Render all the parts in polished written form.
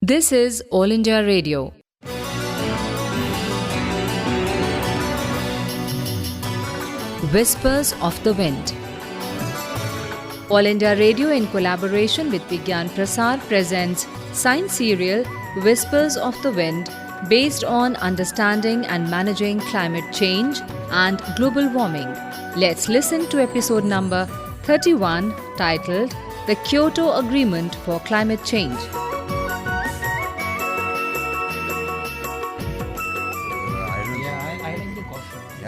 This is All India Radio. Whispers of the Wind. All India Radio in collaboration with Vigyan-Prasar presents science serial Whispers of the Wind based on understanding and managing climate change and global warming. Let's listen to episode number 31 titled The Kyoto Agreement for Climate Change.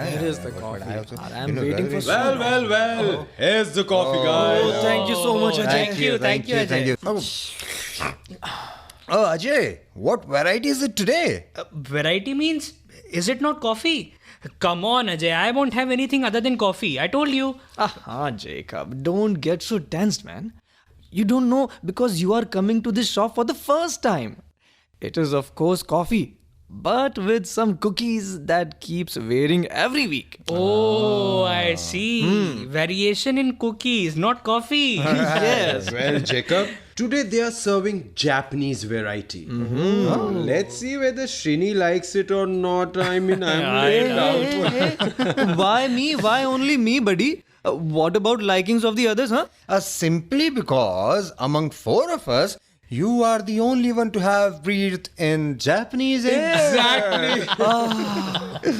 Here is the coffee. I'm waiting for Well. Here's the coffee, guys. Oh, thank you so much, Ajay. Thank you, Ajay. Oh, Ajay, what variety is it today? Variety means, is it not coffee? Come on, Ajay, I won't have anything other than coffee. I told you. Jacob, don't get so tense, man. You don't know because you are coming to this shop for the first time. It is, of course, coffee, but with some cookies that keeps varying every week. Oh, I see. Variation in cookies, not coffee. Yes. Well, Jacob, today they are serving Japanese variety. Let's see whether Srini likes it or not. I'm very doubtful. Why me? Why only me, buddy? What about likings of the others, huh? Simply because among four of us, you are the only one to have breathed in Japanese air. Exactly.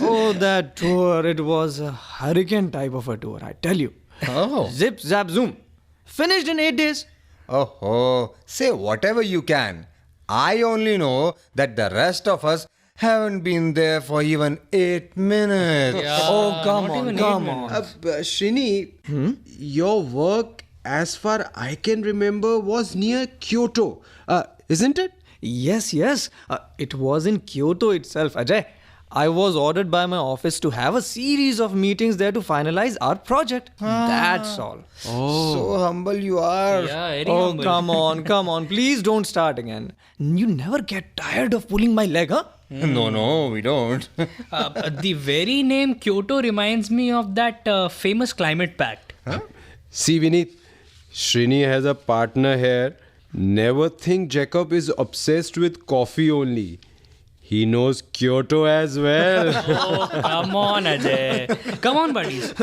Oh, that tour. It was a hurricane type of a tour, I tell you. Oh. Zip, zap, zoom. Finished in 8 days. Oh, say whatever you can. I only know that the rest of us haven't been there for even 8 minutes. Oh, come on. Srini, your work, as far I can remember, was near Kyoto, isn't it? Yes. It was in Kyoto itself, Ajay. I was ordered by my office to have a series of meetings there to finalize our project. That's all. So humble you are. Yeah, very Oh, humble. come on. Please don't start again. You never get tired of pulling my leg, huh? No, we don't. The very name Kyoto reminds me of that famous climate pact. See, Vineet, Srini has a partner here. Never think Jacob is obsessed with coffee only. He knows Kyoto as well. Oh, come on, Ajay. Come on, buddies.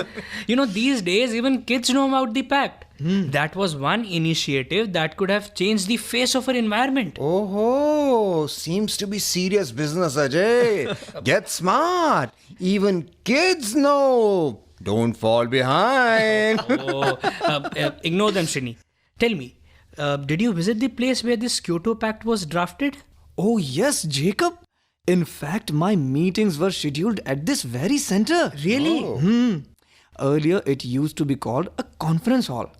You know, these days, even kids know about the pact. That was one initiative that could have changed the face of our environment. Oh, seems to be serious business, Ajay. Get smart. Even kids know. Don't fall behind. Ignore them, Srini. Tell me, did you visit the place where this Kyoto Pact was drafted? Oh, yes, Jacob. In fact, my meetings were scheduled at this very center. Really? Earlier, it used to be called a conference hall.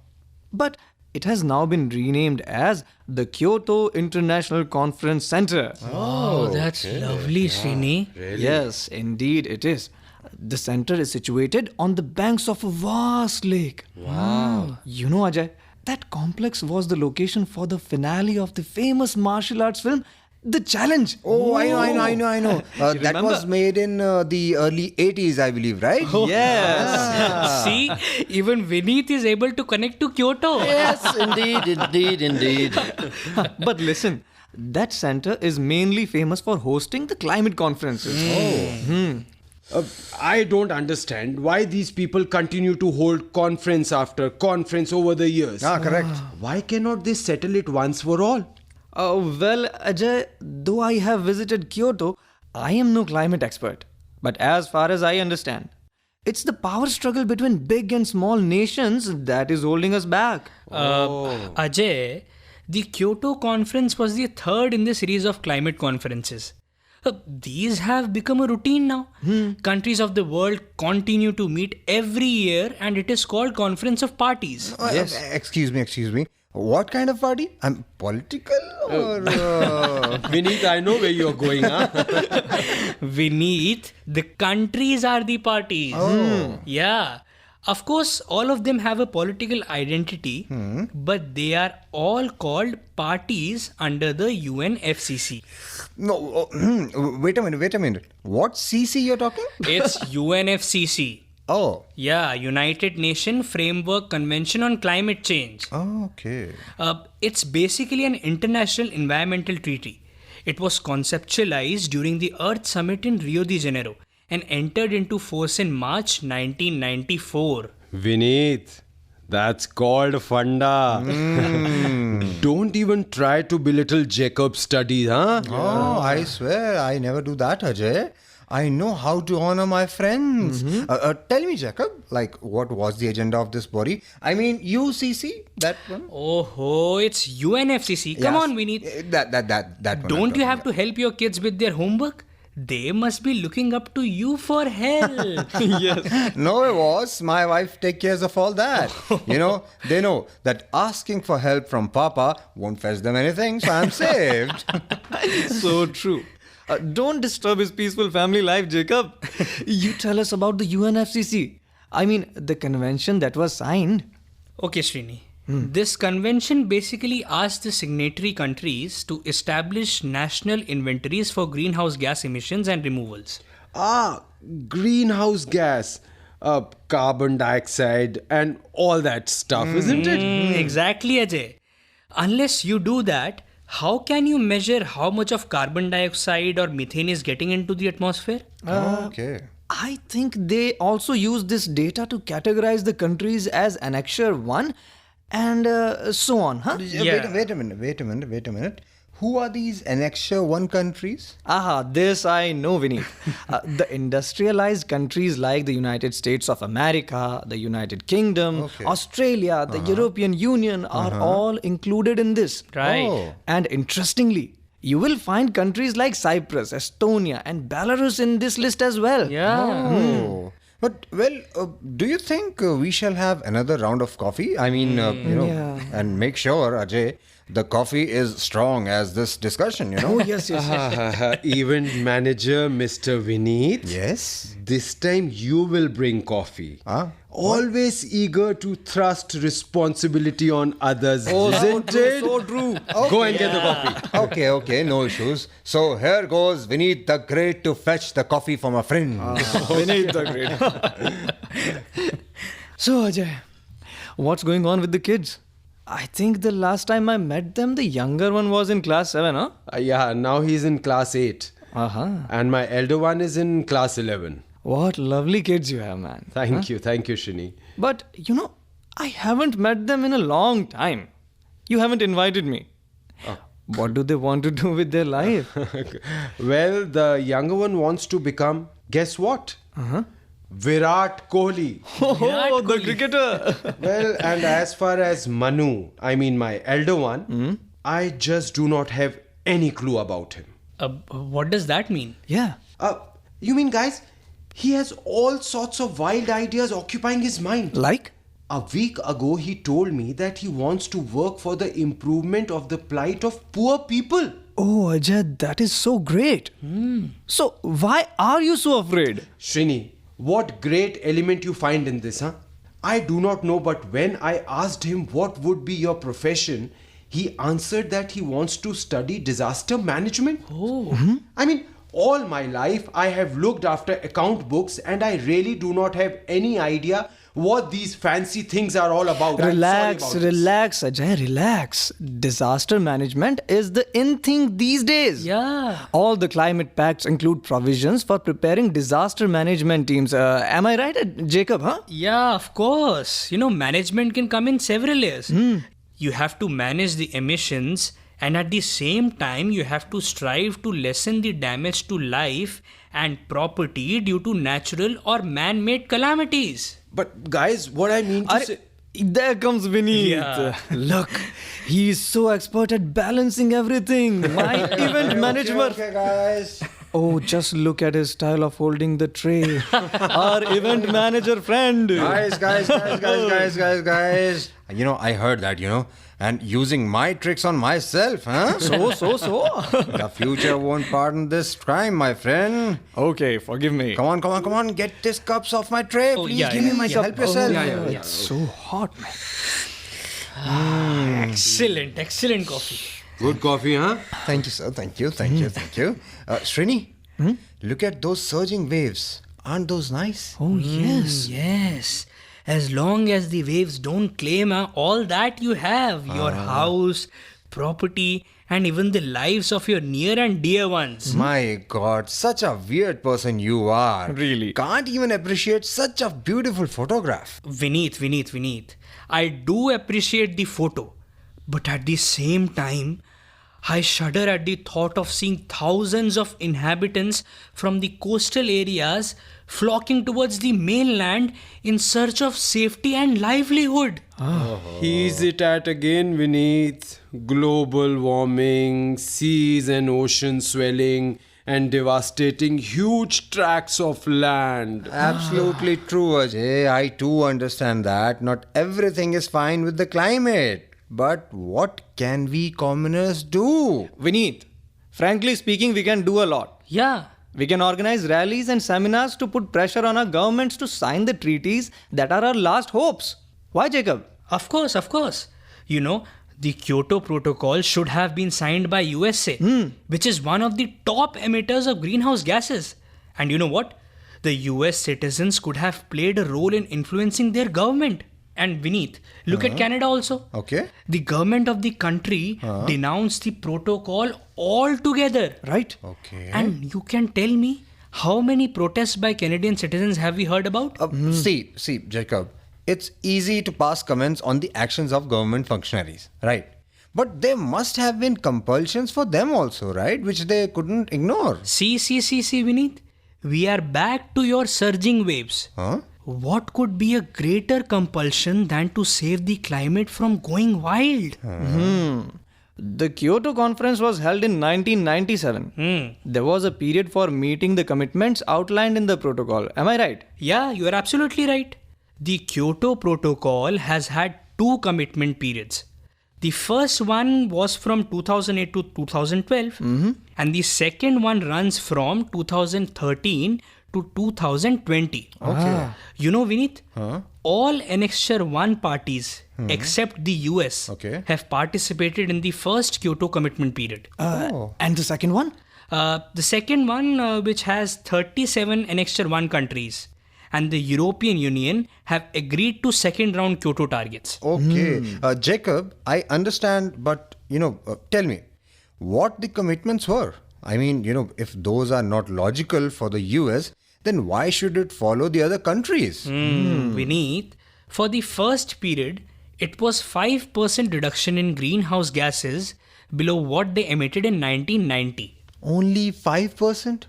But it has now been renamed as the Kyoto International Conference Center. Oh, that's lovely, Srini. Yes, indeed it is. The center is situated on the banks of a vast lake. Wow. You know, Ajay, that complex was the location for the finale of the famous martial arts film, The Challenge. Oh, I know. That remember? was made in the early 80s, I believe, right? Yes. See, even Vineet is able to connect to Kyoto. Yes, indeed. But listen, that center is mainly famous for hosting the climate conferences. I don't understand why these people continue to hold conference after conference over the years. Correct. Why cannot they settle it once for all? Well, Ajay, though I have visited Kyoto, I am no climate expert. But as far as I understand, it's the power struggle between big and small nations that is holding us back. Ajay, the Kyoto conference was the third in the series of climate conferences. These have become a routine now. Countries of the world continue to meet every year and it is called Conference of Parties. Yes. Excuse me. What kind of party? I'm political or... Vineet, I know where you're going, huh? Vineet, the countries are the parties. Yeah. Of course, all of them have a political identity, but they are all called parties under the UNFCCC. No, wait a minute. What CC you're talking? It's UNFCCC. Oh. Yeah, United Nations Framework Convention on Climate Change. Okay. It's basically an international environmental treaty. It was conceptualized during the Earth Summit in Rio de Janeiro and entered into force in March 1994. Vineet, that's called funda. Don't even try to belittle Jacob's studies, huh? Oh, I swear I never do that, Ajay. I know how to honor my friends. Tell me, Jacob, like, what was the agenda of this body? I mean, UCC, that one? Oh, it's UNFCC. Come Yes. on, Vineet. That one. Don't you have to help your kids with their homework? They must be looking up to you for help. No, it was. My wife takes care of all that. They know that asking for help from Papa won't fetch them anything, so I'm saved. So true. Don't disturb his peaceful family life, Jacob. You tell us about the UNFCC. I mean, the convention that was signed. Okay, Srini. This convention basically asked the signatory countries to establish national inventories for greenhouse gas emissions and removals. Greenhouse gas, carbon dioxide, and all that stuff, isn't it? Exactly, Ajay. Unless you do that, how can you measure how much of carbon dioxide or methane is getting into the atmosphere? Okay. I think they also use this data to categorize the countries as Annexure 1 and so on, huh? Yeah. Wait a minute. Who are these Annexure 1 countries? Aha, this I know, Vinny. The industrialized countries like the United States of America, the United Kingdom, Okay. Australia, the European Union are all included in this. Right. Oh. And interestingly, you will find countries like Cyprus, Estonia, and Belarus in this list as well. Yeah. Oh. But, do you think we shall have another round of coffee? I mean, Yeah. and make sure, Ajay, the coffee is strong as this discussion, Oh, yes. Event manager Mr. Vineet. Yes. This time you will bring coffee. Huh? Always eager to thrust responsibility on others, isn't it? So true. Go and get the coffee. Okay, no issues. So here goes Vineet the Great to fetch the coffee for my friend. Vinny the Great. So, Ajay, what's going on with the kids? I think the last time I met them, the younger one was in class 7, huh? Yeah, now he's in class 8. Uh-huh. And my elder one is in class 11. What lovely kids you have, man. Thank you, Shini. But, I haven't met them in a long time. You haven't invited me. What do they want to do with their life? Well, the younger one wants to become, guess what? Virat Kohli. Oh, the cricketer. Well, and as far as Manu, I mean my elder one, I just do not have any clue about him. What does that mean? Yeah. You mean, guys, he has all sorts of wild ideas occupying his mind. Like? A week ago, he told me that he wants to work for the improvement of the plight of poor people. Oh, Ajay, that is so great. So, why are you so afraid? Srini, what great element you find in this, huh? I do not know, but when I asked him what would be your profession, he answered that he wants to study disaster management. Oh. I mean, all my life I have looked after account books and I really do not have any idea what these fancy things are all about. Relax, Ajay, relax. Disaster management is the in thing these days. Yeah. All the climate pacts include provisions for preparing disaster management teams. Am I right, Jacob, huh? Yeah, of course. Management can come in several layers. You have to manage the emissions, and at the same time, you have to strive to lessen the damage to life and property due to natural or man-made calamities. But guys, what I mean to say... There comes Vinny. Yeah. Look, he is so expert at balancing everything. My event management. Okay, guys. Oh, just look at his style of holding the tray. Our event manager friend. Guys. I heard that, and using my tricks on myself, huh? So. The future won't pardon this crime, my friend. Okay, forgive me. Come on, get these cups off my tray, Oh, please. yeah, Give me yeah, my yeah. cup. Help yourself. It's so hot, man. Excellent coffee. Good coffee, huh? Thank you, sir. Thank you. Srini, look at those surging waves. Aren't those nice? Oh, yes. Yes. As long as the waves don't claim all that you have, your house, property, and even the lives of your near and dear ones. My God, such a weird person you are. Really? Can't even appreciate such a beautiful photograph. Vineet. I do appreciate the photo, but at the same time, I shudder at the thought of seeing thousands of inhabitants from the coastal areas flocking towards the mainland in search of safety and livelihood. He's it at again, Vineet. Global warming, seas and oceans swelling, and devastating huge tracts of land. Absolutely true, Ajay. I too understand that. Not everything is fine with the climate. But what can we commoners do? Vineet, frankly speaking, we can do a lot. Yeah, We can organize rallies and seminars to put pressure on our governments to sign the treaties that are our last hopes. Why, Jacob? of course. You know, the Kyoto Protocol should have been signed by USA, which is one of the top emitters of greenhouse gases. And you know what? The US citizens could have played a role in influencing their government. And Vineet, look at Canada also. Okay. The government of the country denounced the protocol altogether. Right? Okay. And you can tell me how many protests by Canadian citizens have we heard about? See, Jacob, it's easy to pass comments on the actions of government functionaries, right? But there must have been compulsions for them also, right? Which they couldn't ignore. See, Vineet. We are back to your surging waves. Huh? What could be a greater compulsion than to save the climate from going wild? The Kyoto Conference was held in 1997. There was a period for meeting the commitments outlined in the protocol. Am I right? Yeah, you are absolutely right. The Kyoto Protocol has had 2 commitment periods. The first one was from 2008 to 2012, and the second one runs from 2013 to 2020. Okay. You know, Vineet, all Annexure 1 parties except the US have participated in the first Kyoto commitment period. And the second one? The second one, which has 37 Annexure 1 countries, and the European Union have agreed to second round Kyoto targets. Okay. Jacob, I understand, but, tell me, what the commitments were? I mean, if those are not logical for the US, then why should it follow the other countries? Vineet, for the first period, it was 5% reduction in greenhouse gases below what they emitted in 1990. Only 5%?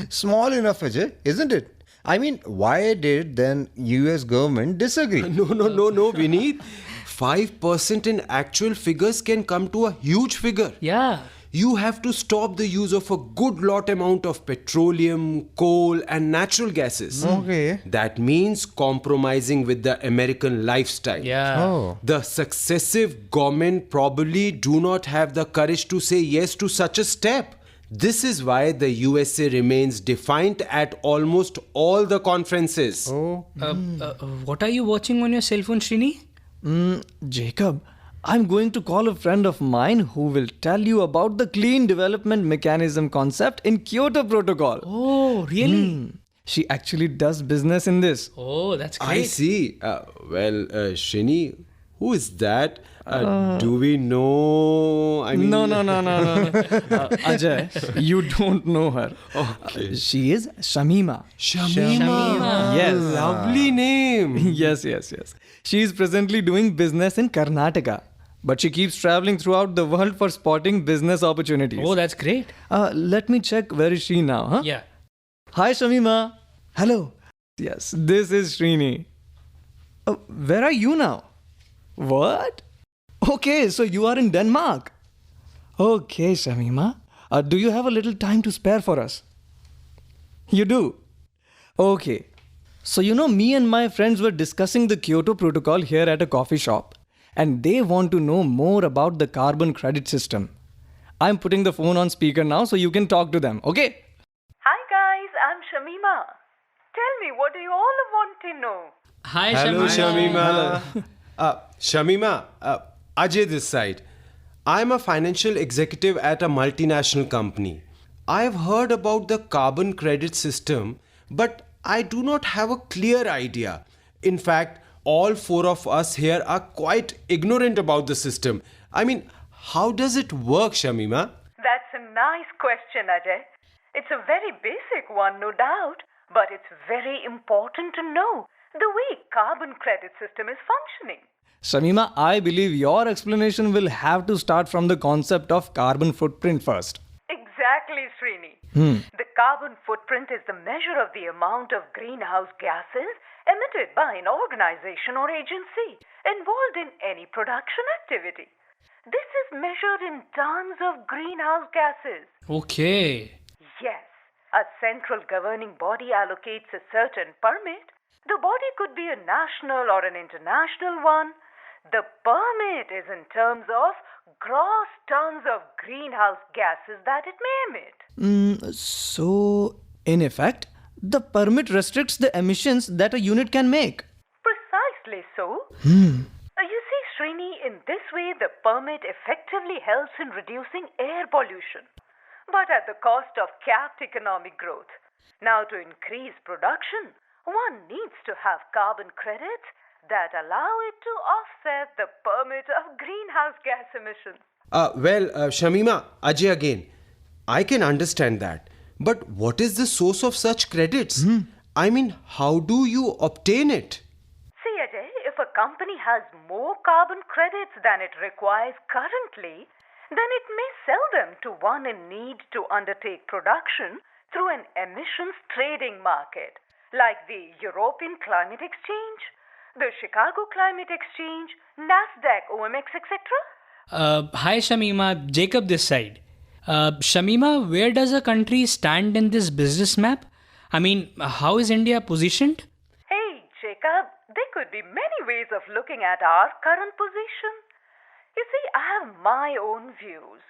Small enough, Ajay, isn't it? I mean, why did then US government disagree? No, Vineet. 5% in actual figures can come to a huge figure. Yeah. You have to stop the use of a good lot amount of petroleum, coal and natural gases. Okay. That means compromising with the American lifestyle. Yeah. Oh. The successive government probably do not have the courage to say yes to such a step. This is why the USA remains defiant at almost all the conferences. What are you watching on your cell phone, Srini? Jacob, I'm going to call a friend of mine who will tell you about the clean development mechanism concept in Kyoto Protocol. Oh, really? She actually does business in this. Oh, that's great. I see. Shrini, who is that? Do we know? I mean, No. Ajay, you don't know her. Okay. She is Shamima. Shamima. Yes. Lovely name. Yes. She is presently doing business in Karnataka. But she keeps traveling throughout the world for spotting business opportunities. Oh, that's great. Let me check, where is she now? Huh? Yeah. Hi, Shamima. Hello. Yes, this is Srini. Where are you now? What? Okay, so you are in Denmark. Okay, Shamima. Do you have a little time to spare for us? You do? Okay. So, me and my friends were discussing the Kyoto Protocol here at a coffee shop. And they want to know more about the carbon credit system. I'm putting the phone on speaker now so you can talk to them, okay? Hi guys, I'm Shamima. Tell me, what do you all want to know? Hi, Hello, Shamima. Shamima. Shamima, Ajay this side. I'm a financial executive at a multinational company. I've heard about the carbon credit system, but I do not have a clear idea. In fact, all 4 of us here are quite ignorant about the system. I mean, how does it work, Shamima? That's a nice question, Ajay. It's a very basic one, no doubt, but it's very important to know the way carbon credit system is functioning. Shamima, I believe your explanation will have to start from the concept of carbon footprint first. Exactly, Srini. The carbon footprint is the measure of the amount of greenhouse gases emitted by an organization or agency involved in any production activity. This is measured in tons of greenhouse gases. Okay. Yes, a central governing body allocates a certain permit. The body could be a national or an international one. The permit is in terms of gross tons of greenhouse gases that it may emit. So, in effect, the permit restricts the emissions that a unit can make. Precisely so. You see, Srini, in this way, the permit effectively helps in reducing air pollution, but at the cost of capped economic growth. Now, to increase production, one needs to have carbon credits that allow it to offset the permit of greenhouse gas emissions. Shamima, Ajay again. I can understand that. But what is the source of such credits? I mean, how do you obtain it? See, Ajay, if a company has more carbon credits than it requires currently, then it may sell them to one in need to undertake production through an emissions trading market, like the European Climate Exchange, the Chicago Climate Exchange, NASDAQ, OMX, etc. Hi Shamima, Jacob this side. Shamima, where does a country stand in this business map? I mean, how is India positioned? Hey, Jacob, there could be many ways of looking at our current position. You see, I have my own views.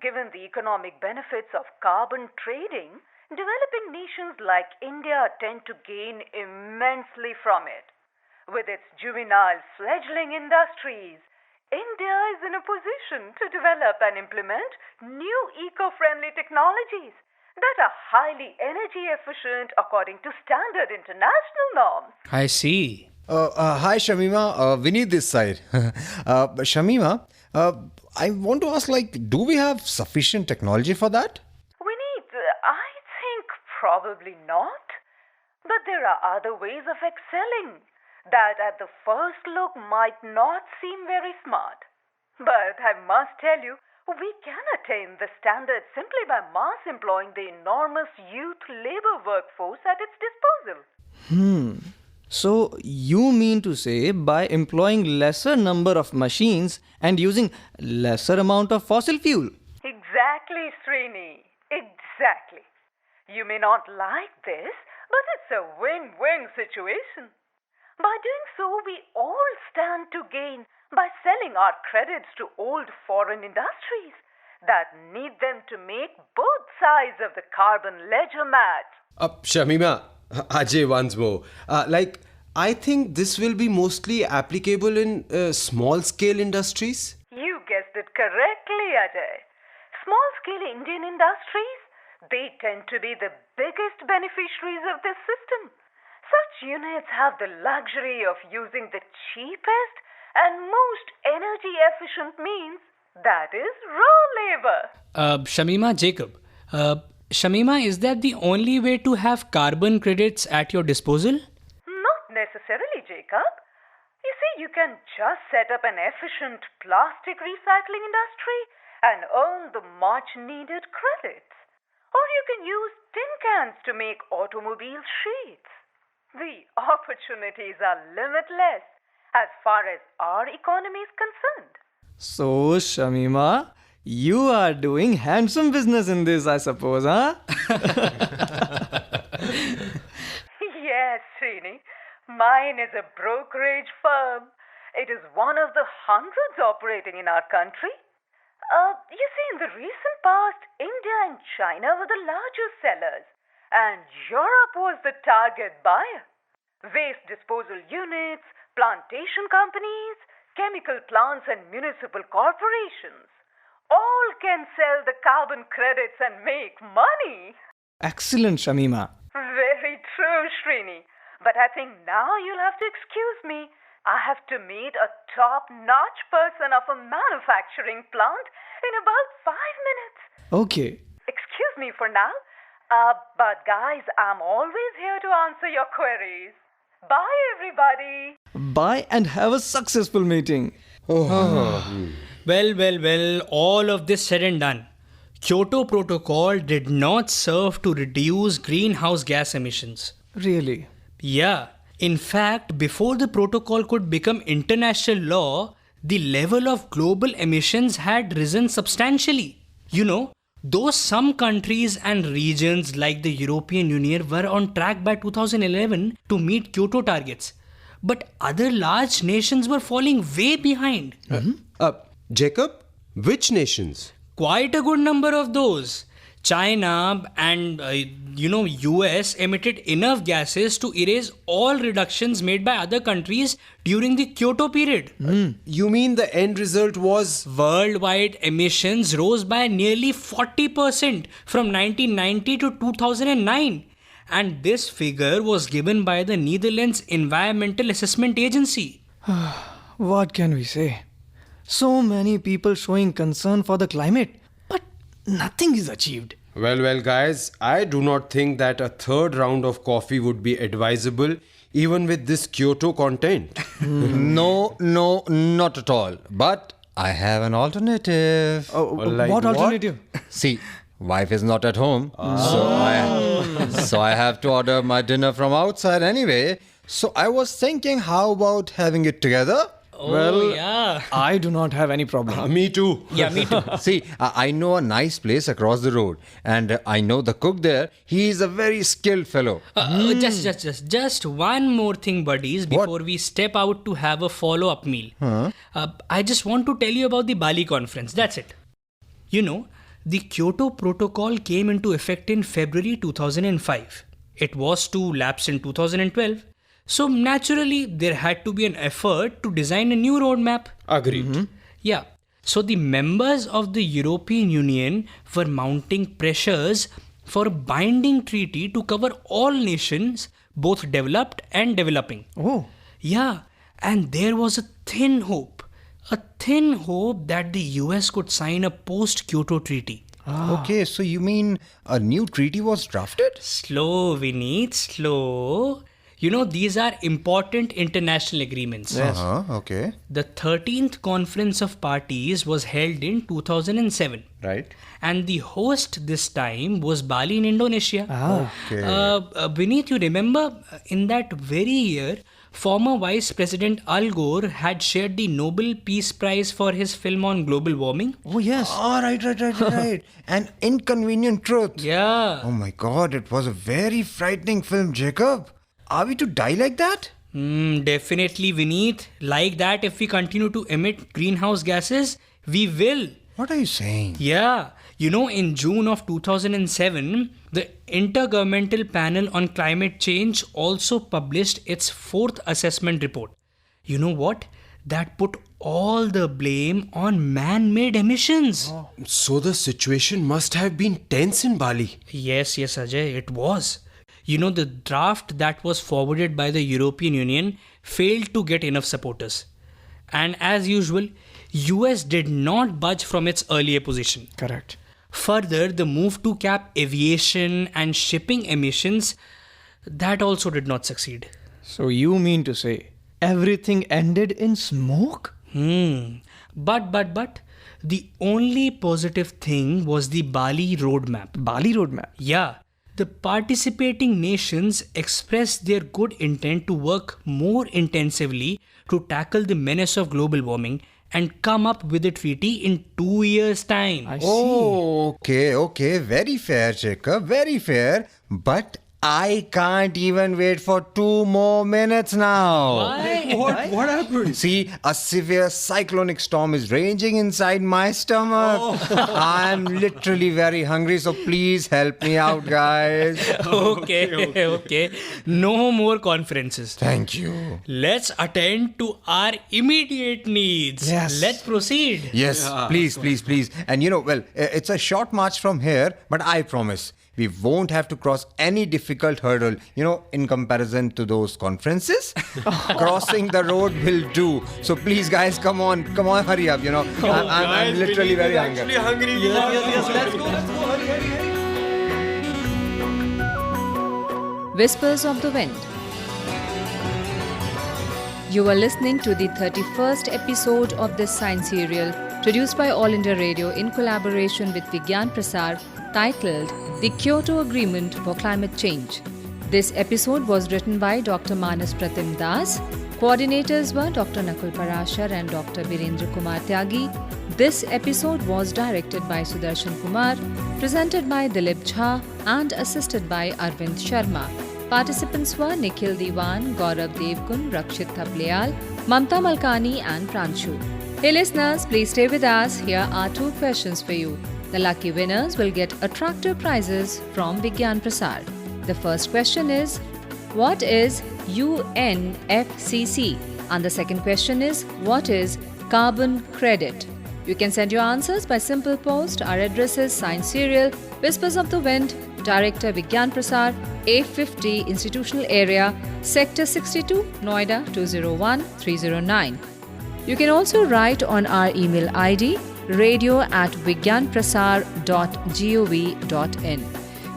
Given the economic benefits of carbon trading, developing nations like India tend to gain immensely from it. With its juvenile fledgling industries, India is in a position to develop and implement new eco-friendly technologies that are highly energy efficient according to standard international norms. I see. Hi Shamima, Vinny this side. Shamima, I want to ask, do we have sufficient technology for that? I think probably not. But there are other ways of excelling that at the first look might not seem very smart. But I must tell you, we can attain the standard simply by mass employing the enormous youth labor workforce at its disposal. So, you mean to say by employing lesser number of machines and using lesser amount of fossil fuel? Exactly, Srini. Exactly. You may not like this, but it's a win-win situation. By doing so, we all stand to gain by selling our credits to old foreign industries that need them to make both sides of the carbon ledger match. Shamima, Ajay once more. I think this will be mostly applicable in small-scale industries. You guessed it correctly, Ajay. Small-scale Indian industries, they tend to be the biggest beneficiaries of this system. Such units have the luxury of using the cheapest and most energy-efficient means, that is, raw labor. Shamima, Jacob. Shamima, is that the only way to have carbon credits at your disposal? Not necessarily, Jacob. You see, you can just set up an efficient plastic recycling industry and earn the much-needed credits. Or you can use tin cans to make automobile sheets. The opportunities are limitless as far as our economy is concerned. So, Shamima, you are doing handsome business in this, I suppose, huh? Yes, Srini. Mine is a brokerage firm. It is one of the hundreds operating in our country. You see, in the recent past, India and China were the largest sellers, and Europe was the target buyer. Waste disposal units, plantation companies, chemical plants, and municipal corporations all can sell the carbon credits and make money. Excellent, Shamima. Very true, Srini. But I think now you'll have to excuse me. I have to meet a top-notch person of a manufacturing plant in about 5 minutes. Okay. Excuse me for now. But guys, I'm always here to answer your queries. Bye, everybody. Bye and have a successful meeting. Well, all of this said and done. Kyoto Protocol did not serve to reduce greenhouse gas emissions. Really? Yeah. In fact, before the protocol could become international law, the level of global emissions had risen substantially. Though some countries and regions like the European Union were on track by 2011 to meet Kyoto targets, but other large nations were falling way behind. Jacob, which nations? Quite a good number of those. China and US emitted enough gases to erase all reductions made by other countries during the Kyoto period. You mean the end result was... Worldwide emissions rose by nearly 40% from 1990 to 2009. And this figure was given by the Netherlands Environmental Assessment Agency. What can we say? So many people showing concern for the climate, but nothing is achieved. Well, guys, I do not think that a third round of coffee would be advisable, even with this Kyoto content. No, not at all. But I have an alternative. Like what what? alternative? See, wife is not at home, so I have to order my dinner from outside anyway. So I was thinking, how about having it together? Yeah. I do not have any problem. Me too. Yeah, me too. See, I know a nice place across the road, and I know the cook there. He is a very skilled fellow. Just one more thing, buddies, before we step out to have a follow-up meal. I just want to tell you about the Bali conference. That's it. The Kyoto Protocol came into effect in February 2005. It was to lapse in 2012. So naturally, there had to be an effort to design a new roadmap. Agreed. Yeah. So the members of the European Union were mounting pressures for a binding treaty to cover all nations, both developed and developing. Oh. Yeah. And there was a thin hope that the US could sign a post-Kyoto treaty. Okay, so you mean a new treaty was drafted? Slow, Vineet, slow. These are important international agreements. Okay. The 13th Conference of Parties was held in 2007. Right. And the host this time was Bali in Indonesia. Okay. Vineet, you remember in that very year, former Vice President Al Gore had shared the Nobel Peace Prize for his film on global warming? Oh, yes. Oh, right. An Inconvenient Truth. Yeah. Oh my God, it was a very frightening film, Jacob. Are we to die like that? Definitely, Vineet. Like that, if we continue to emit greenhouse gases, we will. What are you saying? Yeah. In June of 2007, the Intergovernmental Panel on Climate Change also published its 4th assessment report. You know what? That put all the blame on man-made emissions. So the situation must have been tense in Bali. Yes, Ajay, it was. The draft that was forwarded by the European Union failed to get enough supporters. And as usual, US did not budge from its earlier position. Correct. Further, the move to cap aviation and shipping emissions, that also did not succeed. So you mean to say everything ended in smoke? But the only positive thing was the Bali roadmap. Bali roadmap? Yeah. The participating nations expressed their good intent to work more intensively to tackle the menace of global warming and come up with a treaty in 2 years' time. I see. Oh, okay. Very fair, Jacob. Very fair. But I can't even wait for 2 more minutes now. Why? What happened? See, a severe cyclonic storm is raging inside my stomach. I'm literally very hungry, so please help me out, guys. Okay. No more conferences. Thank you. Let's attend to our immediate needs. Yes. Let's proceed. Yes, please. And it's a short march from here, but I promise we won't have to cross any difficult difficult hurdle, in comparison to those conferences. Crossing the road will do. So please, guys, come on, hurry up. I'm literally very hungry. Whispers of the Wind. You are listening to the 31st episode of this science serial produced by All India Radio in collaboration with Vigyan-Prasar, titled The Kyoto Agreement for Climate Change. This episode was written by Dr. Manas Pratim Das. Coordinators were Dr. Nakul Parashar and Dr. Virendra Kumar Tyagi. This episode was directed by Sudarshan Kumar, presented by Dilip Jha and assisted by Arvind Sharma. Participants were Nikhil Diwan, Gaurav Devgun, Rakshit Thapleal, Mamta Malkani and Pranshu. Hey listeners, please stay with us. Here are 2 questions for you. The lucky winners will get attractive prizes from Vigyan-Prasar. The first question is, what is UNFCCC? And the second question is, what is carbon credit? You can send your answers by simple post. Our address is Science Serial, Whispers of the Wind, Director Vigyan-Prasar, A50 Institutional Area, Sector 62, Noida 201309. You can also write on our email ID radio@vigyanprasar.gov.in.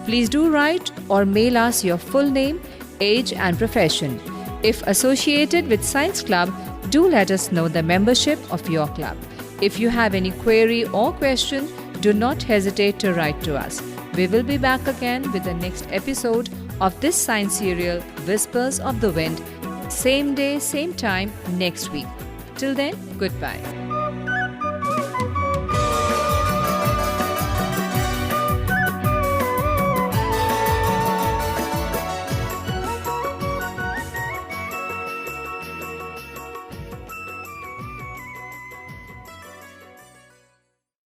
Please do write or mail us your full name, age and profession. If associated with Science Club, do let us know the membership of your club. If you have any query or question, do not hesitate to write to us. We will be back again with the next episode of this science serial, Whispers of the Wind, same day, same time next week. Till then, goodbye.